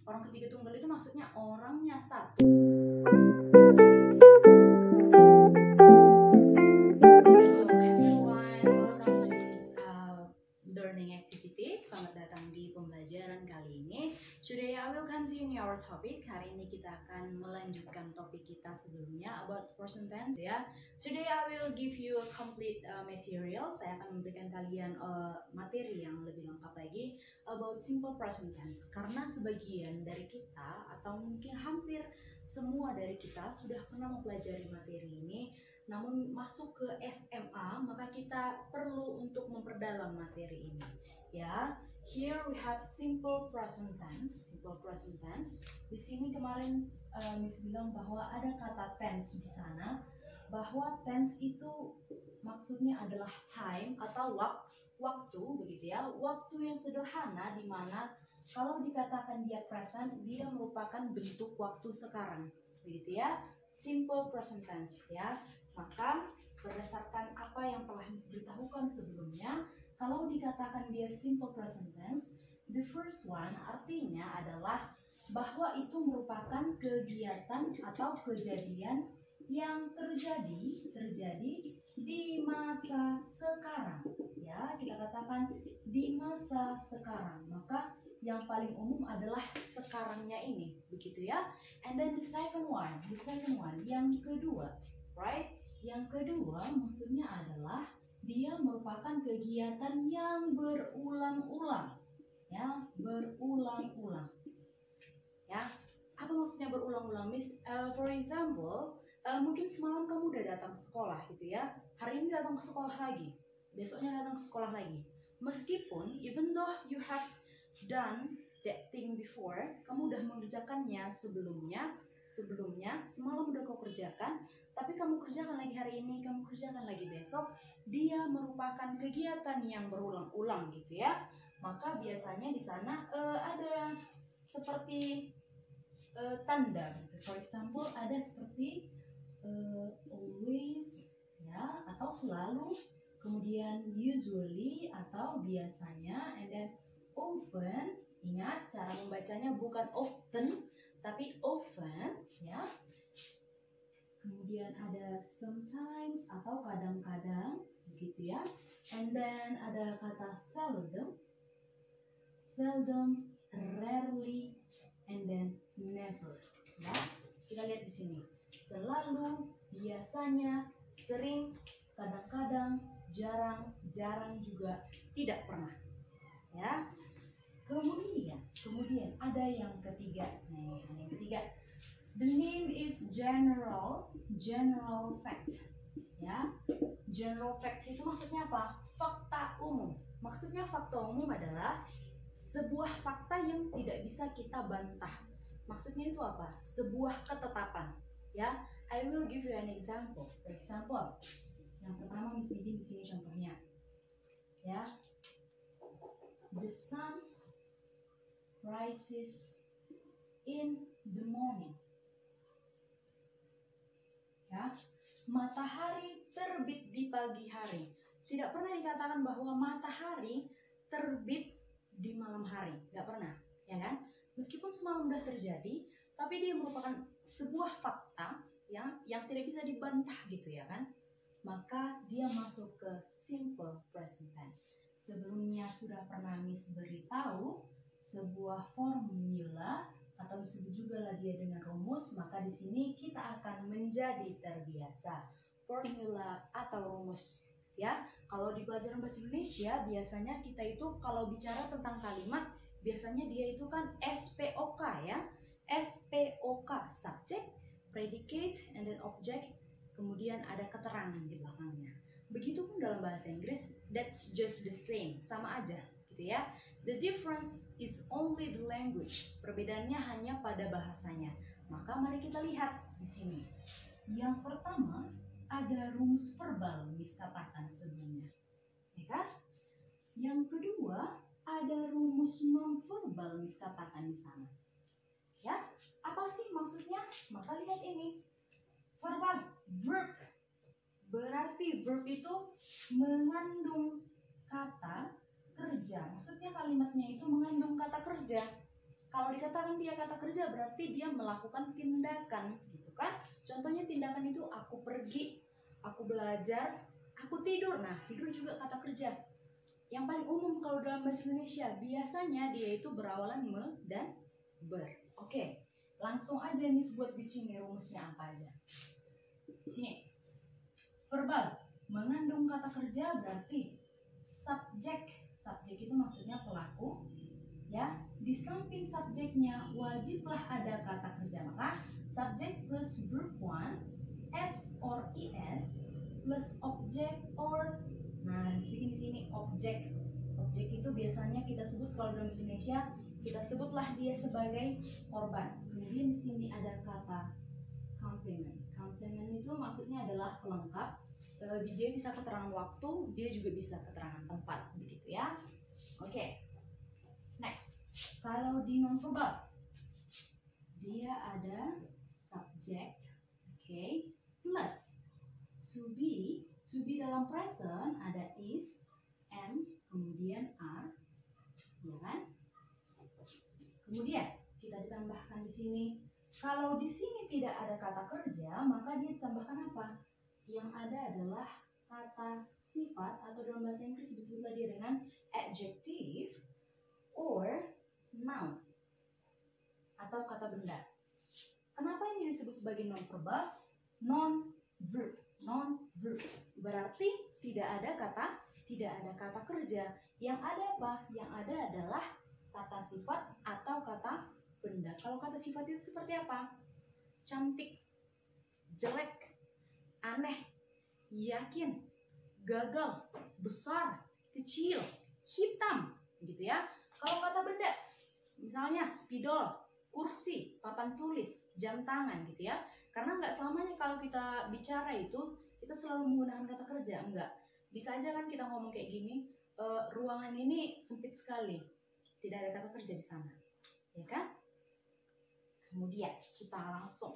Orang ketiga tunggal itu maksudnya orangnya satu. Hello everyone, welcome to this learning activity. Selamat datang di pembelajaran kali ini. Today I will continue our topic. Hari ini kita akan melanjutkan topik kita sebelumnya about present tense ya. Today I will give you a complete material. Saya akan memberikan kalian materi yang lebih lengkap lagi about simple present tense. Karena sebagian dari kita atau mungkin hampir semua dari kita sudah pernah mempelajari materi ini, namun masuk ke SMA maka kita perlu untuk memperdalam materi ini ya. Here we have simple present tense. Simple present tense. Di sini kemarin Miss bilang bahwa ada kata tense di sana, bahwa tense itu maksudnya adalah time atau waktu begitu ya. Waktu yang sederhana di mana kalau dikatakan dia present, dia merupakan bentuk waktu sekarang begitu ya. Simple present tense ya. Maka berdasarkan apa yang telah Miss beritahukan sebelumnya, kalau dikatakan dia simple present tense, the first one artinya adalah bahwa itu merupakan kegiatan atau kejadian yang terjadi di masa sekarang ya. Kita katakan di masa sekarang, maka yang paling umum adalah sekarangnya ini begitu ya. And then the second one yang kedua, right? Yang kedua maksudnya adalah dia merupakan kegiatan yang berulang-ulang ya, berulang-ulang ya. Apa maksudnya berulang-ulang, Miss? For example, mungkin semalam kamu udah datang ke sekolah gitu ya, hari ini datang ke sekolah lagi, besoknya datang ke sekolah lagi. Meskipun even though you have done that thing before, kamu udah mengerjakannya sebelumnya, semalam udah kau kerjakan, tapi kamu kerjakan lagi hari ini, kamu kerjakan lagi besok, dia merupakan kegiatan yang berulang-ulang gitu ya. Maka biasanya di sana ada seperti tanda gitu. For example, ada seperti always ya, atau selalu, kemudian usually atau biasanya, and then often. Ingat cara membacanya bukan often tapi often ya. Kemudian ada sometimes atau kadang-kadang begitu ya. And then ada kata seldom, rarely, and then never ya. Kita lihat di sini. Selalu, biasanya, sering, kadang-kadang, jarang juga, tidak pernah ya. Kemudian ada yang ketiga. The name is general fact ya. General fact itu maksudnya apa? Fakta umum. Maksudnya fakta umum adalah sebuah fakta yang tidak bisa kita bantah. Maksudnya itu apa? Sebuah ketetapan ya. I will give you an example. For example, yang pertama Miss bikin di sini contohnya ya. The sun rises in the morning ya. Matahari terbit di pagi hari. Tidak pernah dikatakan bahwa matahari terbit di malam hari, nggak pernah ya kan. Meskipun semalam sudah terjadi, tapi dia merupakan sebuah fakta yang tidak bisa dibantah gitu ya kan. Maka dia masuk ke simple present tense. Sebelumnya sudah pernah Miss beritahu sebuah formula atau disebut juga lah dia dengan rumus, maka di sini kita akan menjadi terbiasa. Formula atau rumus ya. Kalau di pelajaran bahasa Indonesia biasanya kita itu kalau bicara tentang kalimat, biasanya dia itu kan SPOK ya. SPOK, subject, predicate, and then object, kemudian ada keterangan di belakangnya. Begitupun dalam bahasa Inggris, that's just the same, sama aja gitu ya. The difference is only the language. Perbedaannya hanya pada bahasanya. Maka mari kita lihat di sini. Yang pertama ada rumus verbal Miss katakan sebelumnya, ya kan? Yang kedua ada rumus non verbal Miss katakan di sana. Ya, apa sih maksudnya? Maka lihat ini. Verbal, verb. Berarti verb itu mengandung kata kerja. Maksudnya kalimatnya itu mengandung kata kerja. Kalau dikatakan dia kata kerja berarti dia melakukan tindakan, gitu kan? Contohnya tindakan itu aku pergi, aku belajar, aku tidur. Nah, tidur juga kata kerja. Yang paling umum kalau dalam bahasa Indonesia biasanya dia itu berawalan me dan ber. Oke, langsung aja nih buat di sini rumusnya apa aja. Sini. Verbal mengandung kata kerja berarti subjek. Subjek itu maksudnya pelaku. Ya, di samping subjeknya wajiblah ada kata kerja, maka subjek plus verb 1 s or es plus objek or, nah di sini objek. Objek itu biasanya kita sebut kalau dalam bahasa Indonesia kita sebutlah dia sebagai korban. Kemudian di sini ada kata complement. Complement itu maksudnya adalah pelengkap. Dia bisa keterangan waktu, dia juga bisa keterangan tempat, begitu ya. Oke. Next, kalau di nonverbal, dia ada subject, plus to be dalam present ada is, am, kemudian are, ya kan? Kemudian kita ditambahkan di sini. Kalau di sini tidak ada kata kerja, maka dia ditambahkan apa? Yang ada adalah kata sifat atau dalam bahasa Inggris disebutlah dia dengan adjective or noun atau kata benda. Kenapa ini disebut sebagai non-verbal? Non-verb. Non-verb berarti tidak ada kata kerja. Yang ada apa? Yang ada adalah kata sifat atau kata benda. Kalau kata sifat itu seperti apa? Cantik, jelek, aneh, yakin, gagal, besar, kecil, hitam, gitu ya. Kalau kata benda, misalnya spidol, kursi, papan tulis, jam tangan, gitu ya. Karena nggak selamanya kalau kita bicara itu kita selalu menggunakan kata kerja, enggak. Bisa aja kan kita ngomong kayak gini, ruangan ini sempit sekali, tidak ada kata kerja di sana, ya kan? Kemudian kita langsung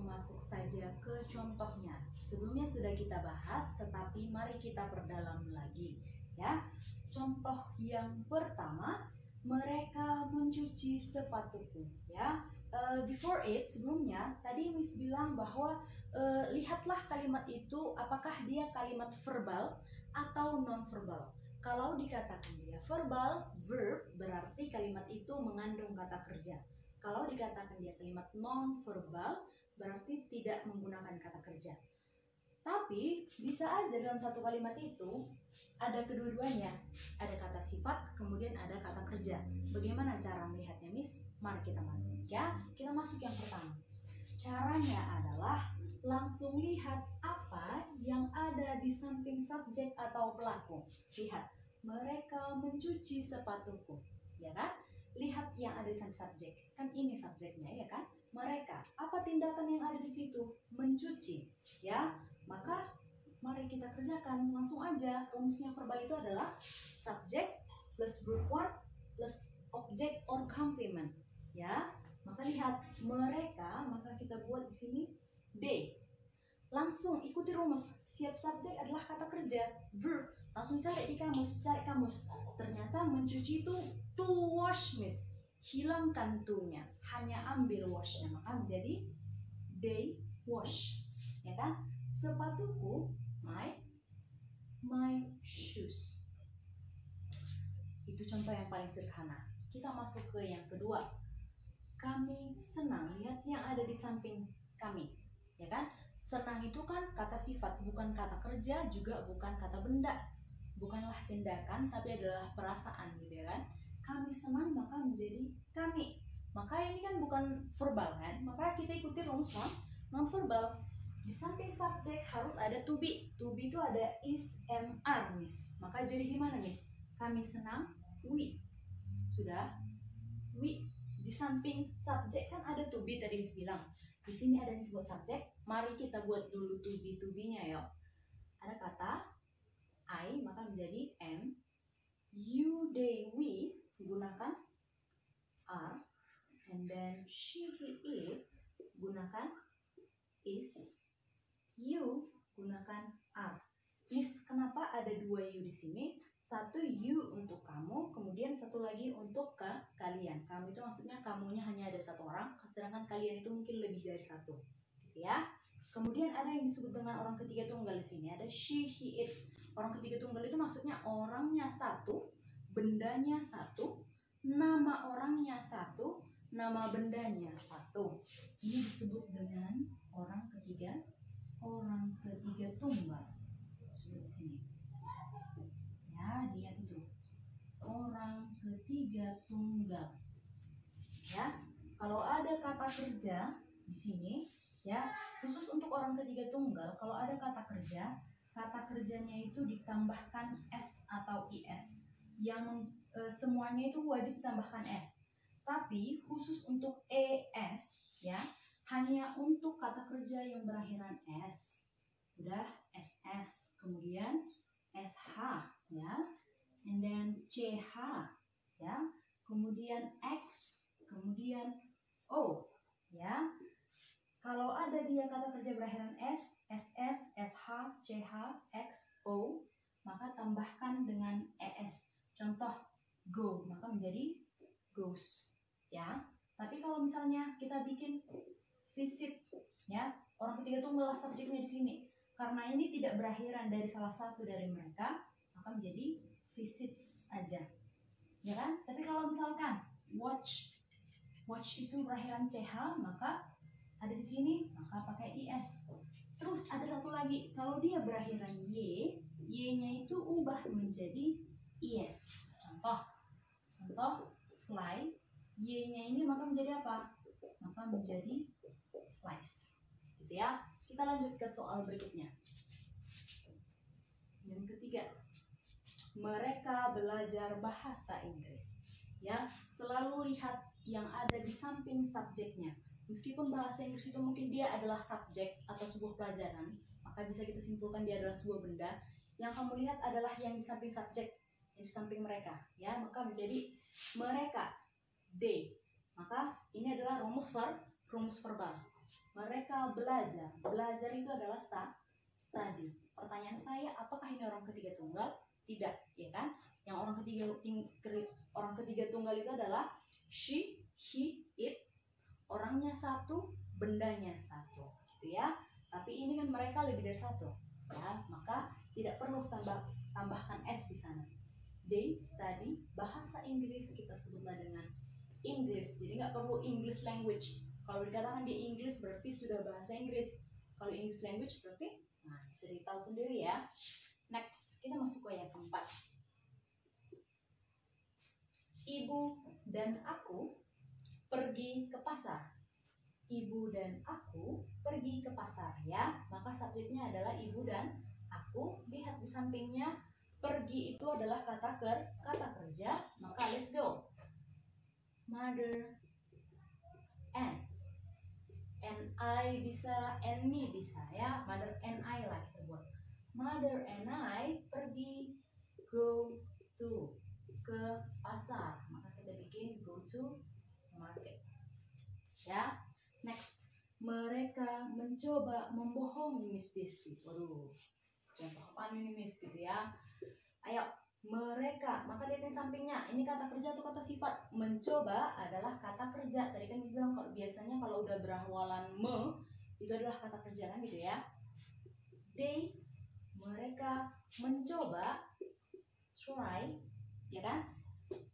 masuk saja ke contohnya. Sebelumnya sudah kita bahas, tetapi mari kita perdalam lagi, ya. Contoh yang pertama, mereka mencuci sepatuku, ya. Before it, sebelumnya tadi Miss bilang bahwa lihatlah kalimat itu apakah dia kalimat verbal atau non-verbal. Kalau dikatakan dia verbal, verb, berarti kalimat itu mengandung kata kerja. Kalau dikatakan dia kalimat non-verbal, berarti tidak menggunakan kata kerja. Tapi bisa aja dalam satu kalimat itu ada kedua-duanya. Ada kata sifat, kemudian ada kata kerja. Bagaimana cara melihatnya, Miss? Mari kita masuk, ya. Kita masuk yang pertama. Caranya adalah langsung lihat apa yang ada di samping subjek atau pelaku. Lihat, mereka mencuci sepatuku, ya kan? Lihat yang ada di samping subjek. Kan ini subjeknya, ya kan? Mereka, apa tindakan yang ada di situ? Mencuci, ya. Maka mari kita kerjakan langsung aja. Rumusnya verbal itu adalah subject plus verb 1 plus object or complement, ya. Maka lihat mereka, maka kita buat di sini they. Langsung ikuti rumus. Siap subjek adalah kata kerja, verb. Langsung cari di kamus, Ternyata mencuci itu to wash, Miss. Hilangkan to-nya, hanya ambil wash-nya, maka menjadi they wash, ya kan? Sepatuku, my shoes. Itu contoh yang paling sederhana. Kita masuk ke yang kedua. Kami senang, lihat yang ada di samping kami, ya kan? Senang itu kan kata sifat, bukan kata kerja, juga bukan kata benda. Bukanlah tindakan, tapi adalah perasaan, gitu ya kan? Kami senang, maka menjadi kami. Maka ini kan bukan verbal kan? Maka kita ikuti rumus non-verbal. Di samping subjek harus ada to be. To be itu ada is, am, are, Miss. Maka jadi gimana, Miss? Kami senang, we. Sudah? We. Di samping subjek kan ada to be tadi Miss bilang. Di sini ada yang disebut subjek. Mari kita buat dulu to be-nya ya. Ada kata I, maka menjadi am. You, they, we gunakan are. And then she, he, it gunakan is. You gunakan are. Miss, kenapa ada dua you di sini? Satu you untuk kamu, kemudian satu lagi untuk kalian. Kamu itu maksudnya kamunya hanya ada satu orang, sedangkan kalian itu mungkin lebih dari satu, gitu ya. Kemudian ada yang disebut dengan orang ketiga tunggal di sini, ada she, he, it. Orang ketiga tunggal itu maksudnya orangnya satu, bendanya satu, nama orangnya satu, nama bendanya satu. Ini disebut dengan orang ketiga tunggal. Disebut di sini. Ya, lihat itu. Orang ketiga tunggal. Ya, kalau ada kata kerja di sini, ya, khusus untuk orang ketiga tunggal, kalau ada kata kerjanya itu ditambahkan s atau is. Yang semuanya itu wajib ditambahkan s. Tapi khusus untuk es, ya, hanya untuk kata kerja yang berakhiran s. Udah, ss, kemudian sh, ya, and then ch, ya, kemudian x, kemudian o, ya. Kalau ada dia kata kerja berakhiran s, ss, sh, ch, x, o, maka tambahkan dengan es. Contoh go, maka menjadi goes, ya. Tapi kalau misalnya kita bikin visit, ya, orang ketiga tunggal subjeknya di sini. Karena ini tidak berakhiran dari salah satu dari mereka, maka menjadi visits aja, ya kan? Tapi kalau misalkan watch itu berakhiran ch, maka ada di sini, maka pakai is. Terus ada satu lagi, kalau dia berakhiran y-nya itu ubah menjadi is. Contoh fly, y-nya ini maka menjadi apa? Maka menjadi flies, gitu ya. Kita lanjut ke soal berikutnya. Yang ketiga, mereka belajar bahasa Inggris. Ya, selalu lihat yang ada di samping subjeknya. Meskipun bahasa Inggris itu mungkin dia adalah subjek atau sebuah pelajaran, maka bisa kita simpulkan dia adalah sebuah benda. Yang kamu lihat adalah yang di samping subjek, yang di samping mereka, ya, maka menjadi mereka, they. Maka ini adalah rumus verbal. Mereka belajar. Belajar itu adalah study. Pertanyaan saya, apakah ini orang ketiga tunggal? Tidak, ya kan? Yang orang ketiga tunggal itu adalah she, he, it. Orangnya satu, bendanya satu, gitu ya. Tapi ini kan mereka lebih dari satu, ya. Maka tidak perlu tambahkan s di sana. They study bahasa Inggris, kita sebutlah dengan English. Jadi nggak perlu English language. Kalau dikatakan dia English berarti sudah bahasa Inggris. Kalau English language berarti, nah, bisa ditahu sendiri ya. Next, kita masuk ke yang keempat. Ibu dan aku pergi ke pasar. Ibu dan aku pergi ke pasar, ya. Maka subjeknya adalah ibu dan aku. Lihat di sampingnya, pergi itu adalah kata kerja. Maka let's go. Mother and I bisa, and me bisa, ya. Mother and I lah kita buat. Mother and I pergi, go to, ke pasar. Maka kita bikin go to market, ya. Next, mereka mencoba membohongi Miss Desti. Waduh, contoh apa nih Miss, gitu ya. Ayo, mereka, maka lihat yang sampingnya, ini kata kerja atau kata sifat. Mencoba adalah kata kerja. Tadi kan Miss bilang kalau biasanya kalau udah berawalan itu adalah kata kerja, kan, gitu ya. They, mereka mencoba, try, ya kan.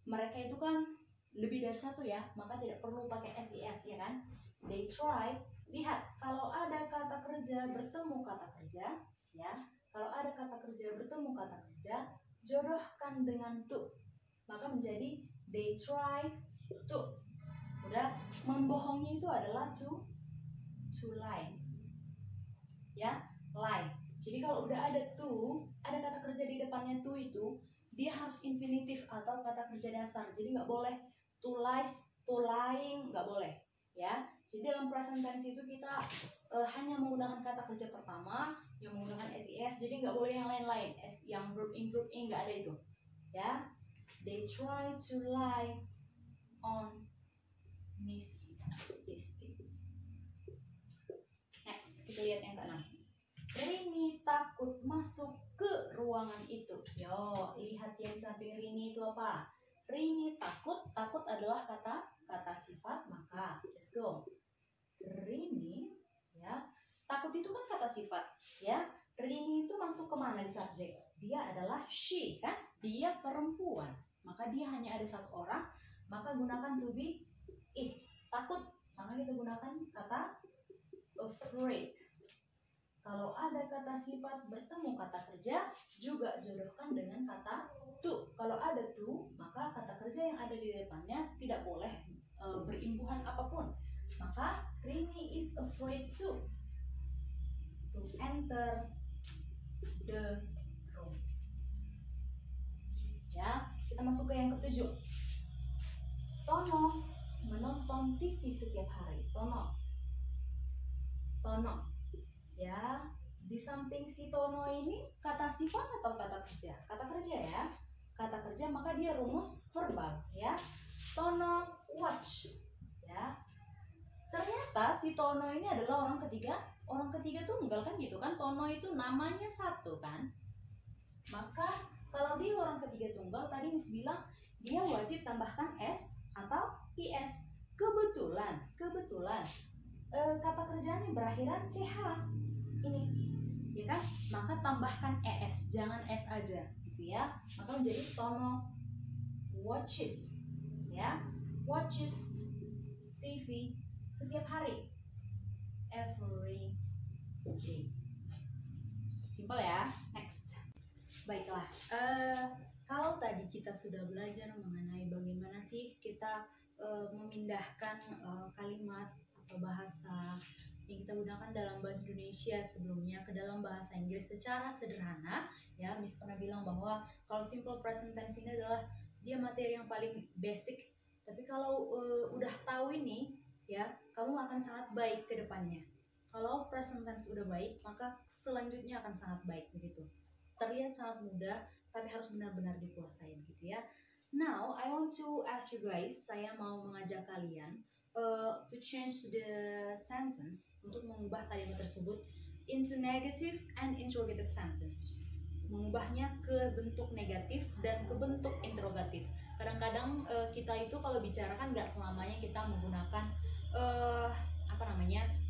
Mereka itu kan lebih dari satu, ya, maka tidak perlu pakai SIS, ya kan. They try. Lihat, kalau ada kata kerja bertemu kata kerja, ya, kalau ada kata kerja bertemu kata kerja, jodohkan dengan to, maka menjadi they try to. Udah, membohongi itu adalah to lie, ya, lie. Jadi kalau udah ada to, ada kata kerja di depannya to itu, dia harus infinitif atau kata kerja dasar. Jadi nggak boleh to lies, to lying, nggak boleh, ya. Jadi dalam present tense itu kita hanya menggunakan kata kerja pertama yang menggunakan SIS. Jadi nggak boleh yang lain-lain. Yang verb in nggak ada itu, ya. They try to lie on Miss Desti. Next, kita lihat yang keenam. Rini takut masuk ke ruangan itu. Yo, lihat yang samping Rini itu apa? Rini takut. Takut adalah kata sifat, maka let's go. Rini, ya. Takut itu kan kata sifat, ya. Rini itu masuk ke mana di subjek? Dia adalah she, kan? Dia perempuan. Maka dia hanya ada satu orang, maka gunakan to be is. Takut, maka kita gunakan kata afraid. Kalau ada kata sifat bertemu kata kerja, juga jodohkan dengan kata to. Kalau ada to, maka kata kerja yang ada di depannya tidak boleh berimbuhan apapun. Maka Rini is afraid to enter the room. Ya, kita masuk ke yang ketujuh. Tono menonton TV setiap hari. Tono, ya. Di samping si Tono ini kata sifat atau kata kerja? Kata kerja, ya. Kata kerja, maka dia rumus verbal, ya. Tono watch, ya. Ternyata si Tono ini adalah orang ketiga. Orang ketiga tunggal, kan gitu kan? Tono itu namanya satu, kan? Maka kalau dia orang ketiga tunggal, tadi Miss bilang dia wajib tambahkan s atau is. Kebetulan kata kerjanya berakhiran ch ini, ya kan? Maka tambahkan es, jangan s aja, gitu ya. Maka menjadi Tono watches, ya. Watches TV setiap hari, every day. Simpel ya. Next. Baiklah, kalau tadi kita sudah belajar mengenai bagaimana sih kita memindahkan kalimat atau bahasa yang kita gunakan dalam bahasa Indonesia sebelumnya ke dalam bahasa Inggris secara sederhana, ya. Miss pernah bilang bahwa kalau simple present tense ini adalah dia materi yang paling basic, tapi kalau udah tahu ini, ya, kamu akan sangat baik ke depannya. Kalau present tense udah baik, maka selanjutnya akan sangat baik, begitu. Terlihat sangat mudah, tapi harus benar-benar dikuasai, gitu ya. Now, I want to ask you guys, saya mau mengajak kalian to change the sentence, untuk mengubah kalimat tersebut into negative and interrogative sentence. Mengubahnya ke bentuk negatif dan ke bentuk interrogatif. Kadang-kadang kita itu kalau bicara kan nggak selamanya kita menggunakan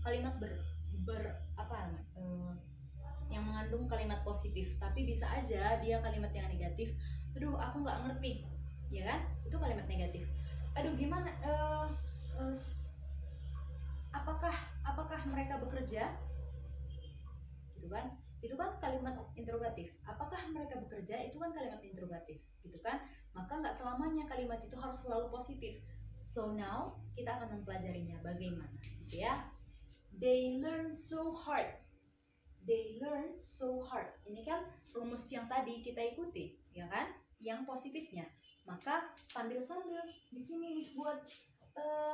kalimat yang mengandung kalimat positif, tapi bisa aja dia kalimat yang negatif. Aduh, aku nggak ngerti, ya kan? Itu kalimat negatif. Aduh, gimana? Apakah mereka bekerja? Gitu kan? Itu kan kalimat interrogatif. Apakah mereka bekerja? Itu kan kalimat interrogatif, gitu kan? Maka nggak selamanya kalimat itu harus selalu positif. So now kita akan mempelajarinya bagaimana, gitu ya. They learn so hard. They learn so hard. Ini kan rumus yang tadi kita ikuti, ya kan? Yang positifnya. Maka sambil-sambil di sini Miss buat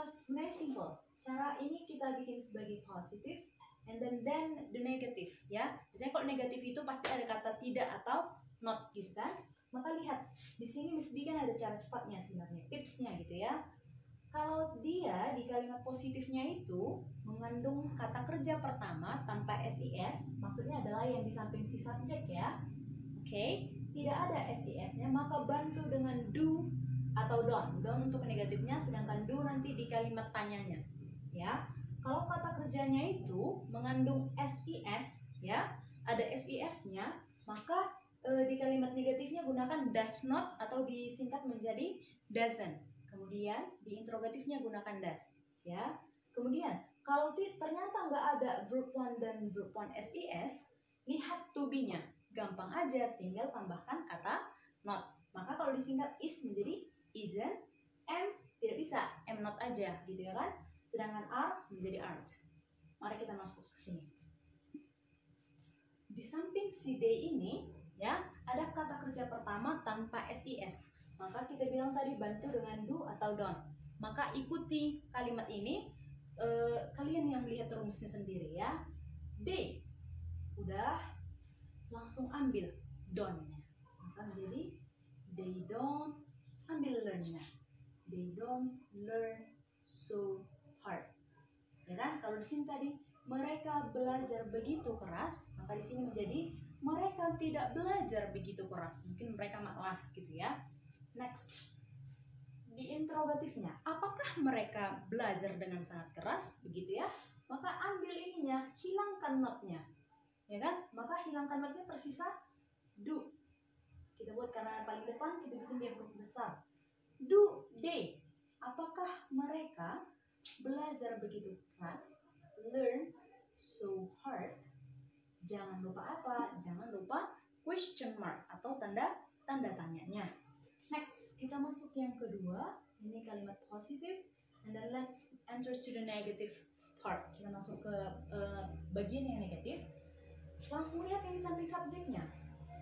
sebenarnya simple. Cara ini kita bikin sebagai positif, and then the negative, ya. Biasanya kalau negatif itu pasti ada kata tidak atau not, gitu kan? Maka lihat di sini Miss bikin ada cara cepatnya sebenarnya, tipsnya, gitu ya. Kalau dia di kalimat positifnya itu mengandung kata kerja pertama tanpa SIS, maksudnya adalah yang di samping si subjek, ya. Oke, tidak ada SIS-nya, maka bantu dengan do atau don't. Don't untuk negatifnya, sedangkan do nanti di kalimat tanyanya, ya. Kalau kata kerjanya itu mengandung SIS, ya, ada SIS-nya, maka di kalimat negatifnya gunakan does not atau disingkat menjadi doesn't. Kemudian di interrogatifnya gunakan does, ya. Kemudian kalau ternyata nggak ada verb one dan verb one SIS, lihat to be-nya. Gampang aja, tinggal tambahkan kata not. Maka kalau disingkat is menjadi isn't, am tidak bisa, am not aja, gitu ya kan. Sedangkan are menjadi aren't. Mari kita masuk ke sini. Di samping si they ini, ya, ada kata kerja pertama tanpa SIS. Maka kita bilang tadi bantu dengan do atau don't. Maka ikuti kalimat ini, kalian yang melihat rumusnya sendiri, ya. They, udah, langsung ambil don't-nya. Maka menjadi they don't, ambil learn-nya. They don't learn so hard. Ya kan? Kalau di sini tadi mereka belajar begitu keras, maka di sini menjadi mereka tidak belajar begitu keras. Mungkin mereka malas gitu ya. Next, di interrogatifnya, apakah mereka belajar dengan sangat keras begitu ya? Maka ambil ininya, hilangkan notnya, ya kan? Maka hilangkan notnya, tersisa do. Kita buat karena paling depan, kita bikin dia huruf besar. Do they? Apakah mereka belajar begitu keras? Learn so hard. Jangan lupa apa? Jangan lupa question mark atau tanda tanyanya. Next, kita masuk yang kedua. Ini kalimat positif. And then let's enter to the negative part. Kita masuk ke bagian yang negatif. Langsung lihat yang di samping subjeknya.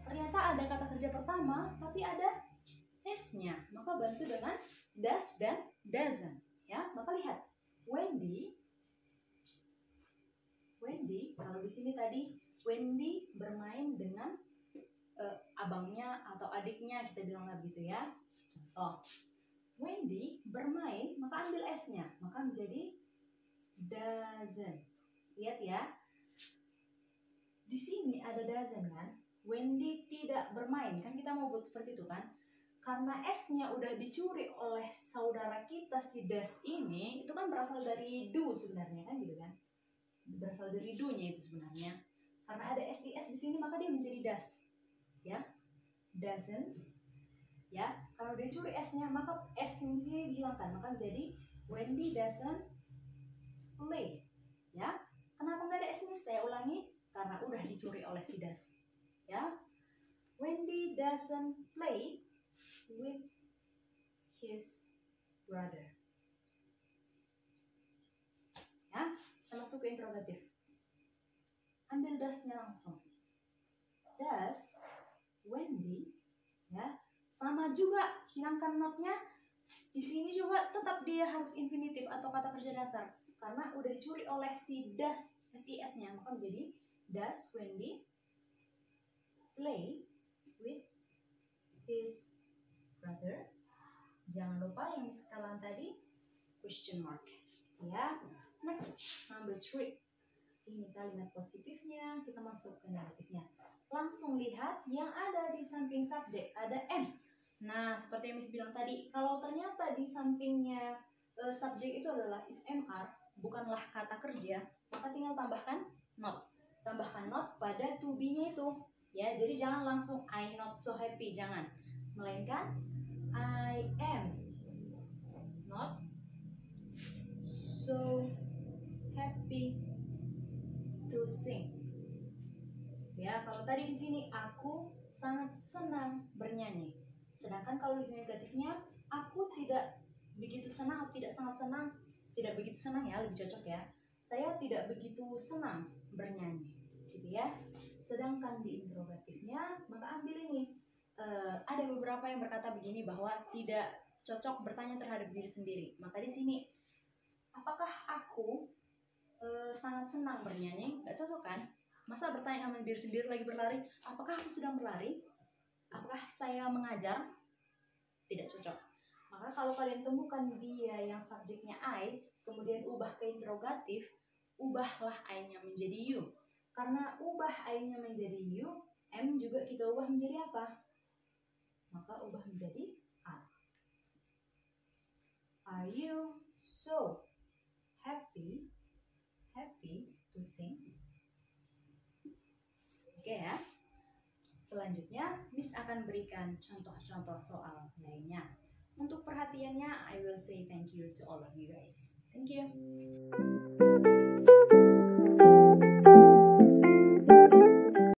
Ternyata ada kata kerja pertama, tapi ada S-nya. Maka bantu dengan does dan doesn't. Ya, maka lihat. Wendy, kalau di sini tadi Wendy bermain dengan abangnya atau adiknya, kita bilang begitu ya. Contoh, Wendy bermain, maka ambil S-nya, maka menjadi doesn't. Lihat ya. Di sini ada doesn't kan? Wendy tidak bermain, kan kita mau buat seperti itu kan? Karena S-nya udah dicuri oleh saudara kita si does ini, itu kan berasal dari do sebenarnya kan gitu kan? Berasal dari do-nya itu sebenarnya. Karena ada SIS di sini maka dia menjadi does. Ya. Doesn't. Ya, kalau dia curi S-nya maka S-nya dihilangkan, maka menjadi Wendy doesn't play. Ya. Kenapa nggak ada S-nya? Saya ulangi, karena udah dicuri oleh si does. Ya. Wendy doesn't play with his brother. Ya, kita masuk ke interrogatif. Ambil does-nya langsung. Does Wendy, ya, sama juga, hilangkan not-nya. Di sini juga tetap dia harus infinitif atau kata kerja dasar karena udah dicuri oleh si does, SIS-nya, maka menjadi does Wendy play with his brother. Jangan lupa yang sekalian tadi question mark. Ya, next number 3. Ini kalimat positifnya, kita masuk ke negatifnya. Langsung lihat yang ada di samping subjek, ada M. Nah, seperti yang Miss bilang tadi, kalau ternyata di sampingnya subjek itu adalah is MR, bukanlah kata kerja, maka tinggal tambahkan not. Tambahkan not pada to be-nya itu. Ya, jadi jangan langsung I not so happy, jangan. Melainkan I am not so happy to sing. Ya, kalau tadi di sini aku sangat senang bernyanyi. Sedangkan kalau di negatifnya aku tidak begitu senang atau tidak sangat senang, tidak begitu senang ya, lebih cocok ya. Saya tidak begitu senang bernyanyi, gitu ya. Sedangkan di interrogatifnya maka ambil ini. Ada beberapa yang berkata begini bahwa tidak cocok bertanya terhadap diri sendiri. Maka di sini apakah aku sangat senang bernyanyi? Gak cocok kan? Masa bertanya sama diri sendiri lagi berlari, apakah aku sedang berlari? Apakah saya mengajar? Tidak cocok. Maka kalau kalian temukan dia yang subjeknya I, kemudian ubah ke interrogatif, ubahlah I-nya menjadi you. Karena ubah I-nya menjadi you, M juga kita ubah menjadi apa? Maka ubah menjadi are. Are you so happy to sing? Oke ya. Selanjutnya, Miss akan berikan contoh-contoh soal lainnya. Untuk perhatiannya, I will say thank you to all of you guys.